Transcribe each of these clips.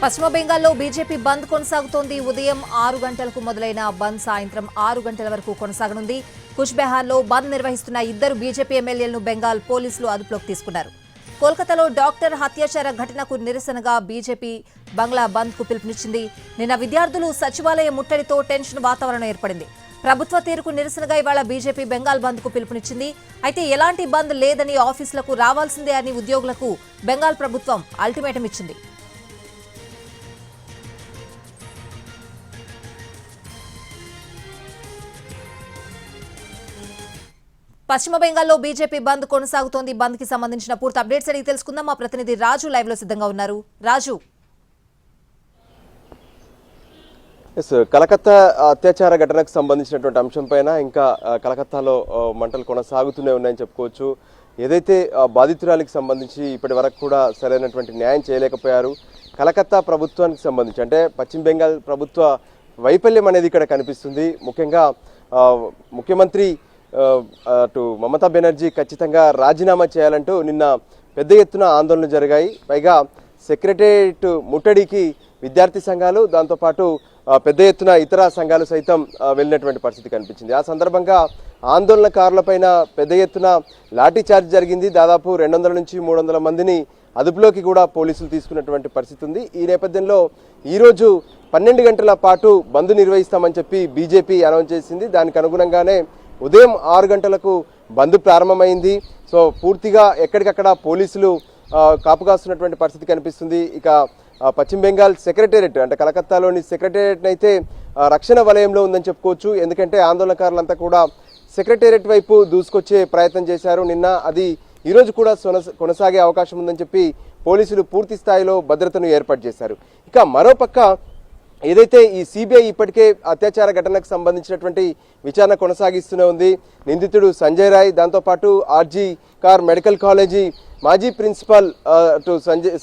పశ్చిమ బెంగాల్లో బీజేపీ బంద్ కొనసాగుతోంది. ఉదయం 6 గంటలకు మొదలైన బంద్ సాయంత్రం 6 గంటల వరకు కొనసాగనుంది. కుచ్బెహార్లో బంద్ నిర్వహిస్తున్న 2 బీజేపీ ఎమ్మెల్యేలను బెంగాల్ పోలీసులు అదుపులోకి తీసుకున్నారు. కోల్కతాలో డాక్టర్ హత్యాచార ఘటనకు నిరసనగా బీజేపీ బంగ్లా బంద్ కు పిలుపునిచ్చింది. నిన్న విద్యార్థులు సచివాలయ ముట్టడితో టెన్షన్ వాతావరణం ఏర్పడింది. ప్రభుత్వ తీరుకు నిరసనగా ఇవాళ బీజేపీ బెంగాల్ బంద్ కు పిలుపునిచ్చింది. అయితే ఎలాంటి బంద్ లేదని ఆఫీసులకు రావాల్సిందే అని ఉద్యోగులకు బెంగాల్ ప్రభుత్వం అల్టిమేటం ఇచ్చింది. పశ్చిమ బెంగాల్లో బీజేపీ బంద్ కొనసాగుతోంది. బంద్ కి సంబంధించిన పూర్తి అప్డేట్స్ అడిగి తెలుసుకుందాం. మా ప్రతినిధి రాజు లైవ్ లో సిద్ధంగా ఉన్నారు. రాజు, కలకత్తా అత్యాచార ఘటనకు సంబంధించినటువంటి అంశం పైన ఇంకా కలకత్తాలో మంటలు కొనసాగుతూనే ఉన్నాయని చెప్పుకోవచ్చు. ఏదైతే బాధితురాలికి సంబంధించి ఇప్పటి వరకు కూడా సరైనటువంటి న్యాయం చేయలేకపోయారు. కలకత్తా ప్రభుత్వానికి సంబంధించి అంటే పశ్చిమ బెంగాల్ ప్రభుత్వ వైఫల్యం అనేది ఇక్కడ కనిపిస్తుంది. ముఖ్యంగా ముఖ్యమంత్రి అటు మమతా బెనర్జీ ఖచ్చితంగా రాజీనామా చేయాలంటూ నిన్న పెద్ద ఎత్తున ఆందోళనలు జరిగాయి. పైగా సెక్రటేరియట్ ముట్టడికి విద్యార్థి సంఘాలు, దాంతోపాటు పెద్ద ఎత్తున ఇతర సంఘాలు సైతం వెళ్ళినటువంటి పరిస్థితి కనిపించింది. ఆ సందర్భంగా ఆందోళనకారులపైన పెద్ద ఎత్తున లాఠీ చార్జ్ జరిగింది. దాదాపు 200 నుంచి 300 మందిని అదుపులోకి కూడా పోలీసులు తీసుకున్నటువంటి పరిస్థితి ఉంది. ఈ నేపథ్యంలో ఈరోజు 12 గంటల పాటు బంద్ నిర్వహిస్తామని చెప్పి బీజేపీ అనౌన్స్ చేసింది. దానికి అనుగుణంగానే ఉదయం 6 గంటలకు బంద్ ప్రారంభమైంది. సో పూర్తిగా ఎక్కడికక్కడ పోలీసులు కాపుకాస్తున్నటువంటి పరిస్థితి కనిపిస్తుంది. ఇక పశ్చిమ బెంగాల్ సెక్రటేరియట్ అంటే కలకత్తాలోని సెక్రటేరియట్ అయితే రక్షణ వలయంలో ఉందని చెప్పుకోవచ్చు. ఎందుకంటే ఆందోళనకారులంతా కూడా సెక్రటేరియట్ వైపు దూసుకొచ్చే ప్రయత్నం చేశారు నిన్న. అది ఈరోజు కూడా కొనసాగే అవకాశం ఉందని చెప్పి పోలీసులు పూర్తి స్థాయిలో భద్రతను ఏర్పాటు చేశారు. ఇక మరోపక్క ఏదైతే ఈ సిబిఐ ఇప్పటికే అత్యాచార ఘటనకు సంబంధించినటువంటి విచారణ కొనసాగిస్తూనే ఉంది. నిందితుడు సంజయ్ రాయ్, దాంతోపాటు ఆర్జీ కార్ మెడికల్ కాలేజీ మాజీ ప్రిన్సిపాల్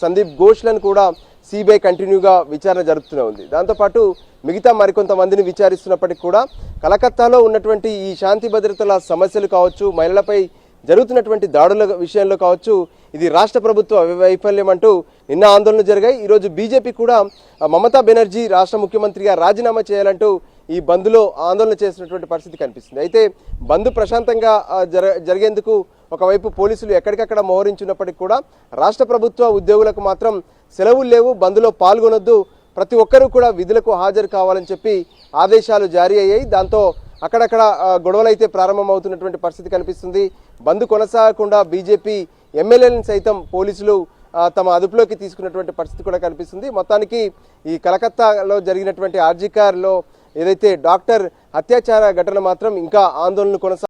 సందీప్ ఘోష్లను కూడా సిబిఐ కంటిన్యూగా విచారణ జరుపుతూనే ఉంది. దాంతోపాటు మిగతా మరికొంతమందిని విచారిస్తున్నప్పటికీ కూడా కలకత్తాలో ఉన్నటువంటి ఈ శాంతి భద్రతల సమస్యలు కావచ్చు, మహిళలపై జరుగుతున్నటువంటి దాడుల విషయంలో కావచ్చు, ఇది రాష్ట్ర ప్రభుత్వ వైఫల్యం అంటూ నిన్న ఆందోళనలు జరిగాయి. ఈరోజు బీజేపీ కూడా మమతా బెనర్జీ రాష్ట్ర ముఖ్యమంత్రిగా రాజీనామా చేయాలంటూ ఈ బంద్లో ఆందోళన చేసినటువంటి పరిస్థితి కనిపిస్తుంది. అయితే బంద్ ప్రశాంతంగా జరిగేందుకు ఒకవైపు పోలీసులు ఎక్కడికక్కడ మోహరించినప్పటికీ కూడా రాష్ట్ర ప్రభుత్వ ఉద్యోగులకు మాత్రం సెలవులు లేవు, బంద్లో పాల్గొనొద్దు, ప్రతి ఒక్కరూ కూడా విధులకు హాజరు కావాలని చెప్పి ఆదేశాలు జారీ అయ్యాయి. దాంతో అక్కడక్కడ గొడవలు అయితే ప్రారంభమవుతున్నటువంటి పరిస్థితి కనిపిస్తుంది. బంద్ కొనసాగకుండా బీజేపీ ఎమ్మెల్యేలను సైతం పోలీసులు తమ అదుపులోకి తీసుకున్నటువంటి పరిస్థితి కూడా కనిపిస్తుంది. మొత్తానికి ఈ కలకత్తాలో జరిగినటువంటి ఆర్జీ కార్లో ఏదైతే డాక్టర్ అత్యాచార ఘటన మాత్రం ఇంకా ఆందోళన